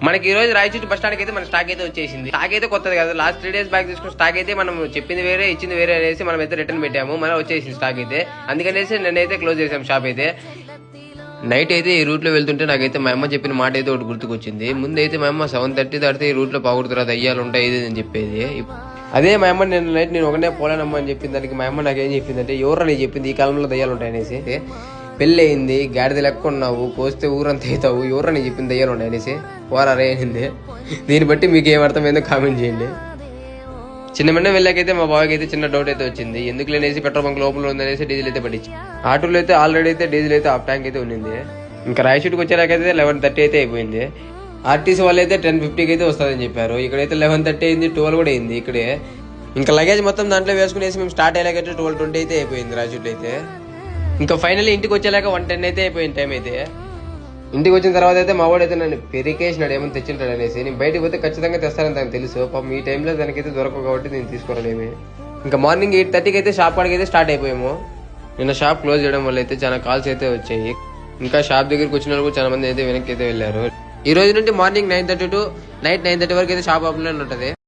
మనకి ఈ రోజు రాయచూటి బస్ స్టాండ్ అయితే మన స్టాక్ అయితే వచ్చేసింది. స్టాక్ అయితే కొత్తది కదా, లాస్ట్ 3 days బ్యాక్ తీసుకున్న స్టాక్ అయితే మనం చెప్పింది వేరే ఇచ్చింది వేరే అనేసి మనం అయితే రిటర్న్ పెట్టాము. మనం వచ్చేసింది స్టాక్ అయితే, అందుకనేసి నేనైతే క్లోజ్ చేసాం షాప్ అయితే. నైట్ అయితే ఈ రూట్ లో వెళ్తుంటే నాకైతే మా అమ్మ చెప్పిన మాట అయితే ఒకటి గుర్తుకొచ్చింది. ముందైతే మా అమ్మ 7:30 దాటితే ఈ రూట్ లో పోకూడదు, దయ్యాలు ఉంటాయి ఇది అని చెప్పేది. అదే మా అమ్మ నేను ఒకటే పోలేనమ్మా అని చెప్పింది. దానికి మా అమ్మ నాకేం చెప్పిందంటే, ఎవరు అని చెప్పింది ఈ కాలంలో దయ్యాలు ఉంటాయి అనేసి. పెళ్ళి అయింది, గాడిద లెక్క ఉన్నావు, కోస్తే ఊరంతా అవుతావు, ఎవరని చెప్పింది దయ్యాలు ఉంటాయి అనేసి. పోరారే అయింది. దీన్ని బట్టి మీకు ఏమర్థమైందో కామెంట్ చేయండి. చిన్న వెళ్ళాకైతే మా బాబాకి అయితే చిన్న డౌట్ అయితే వచ్చింది. ఎందుకు లేనేసి పెట్రోల్ బంక్ లోపల ఉందనేసి డీజిల్ అయితే పట్టించి, ఆటోలో అయితే ఆల్రెడీ అయితే డీజిల్ అయితే హాఫ్ ట్యాంక్ అయితే ఉన్నింది. ఇంకా రాయచూటికి వచ్చేలాకైతే 11:30 అయితే అయిపోయింది. ఆర్టీసీ వాళ్ళు అయితే 10:50కి అయితే వస్తుందని చెప్పారు. ఇక్కడైతే 11:30 అయింది, 12 కూడా అయింది ఇక్కడే. ఇంకా లగేజ్ మొత్తం దాంట్లో వేసుకునేసి మేము స్టార్ట్ అయ్యేలాకైతే 12:20 అయితే అయిపోయింది రాయచూటి అయితే. ఇంకా ఫైనల్లీ ఇంటికి వచ్చేలాక 1:10 అయితే అయిపోయింది టైం అయితే. ఇంటికి వచ్చిన తర్వాత అయితే మా వాడు అయితే నన్ను పెరికేసినాడు ఏమని తెచ్చింటాడు అనేసి. నేను బయటకు పోతే ఖచ్చితంగా తెస్తానని తనకు తెలుసు. పాపం ఈ టైంలో దానికైతే దొరకవు కాబట్టి నేను తీసుకోలేమి. ఇంకా మార్నింగ్ 8:30కి అయితే షాప్ కాడికి అయితే స్టార్ట్ అయిపోయాము. నిన్న షాప్ క్లోజ్ చేయడం వల్ల అయితే చాలా కాల్స్ అయితే వచ్చాయి. ఇంకా షాప్ దగ్గరికి వచ్చిన వాళ్ళు చాలా మంది అయితే వెనక్కి అయితే వెళ్ళారు. ఈ రోజు నుండి మార్నింగ్ 9:30 to నైట్ 9:30 వరకు అయితే షాప్ ఓపెన్ ఉంటుంది.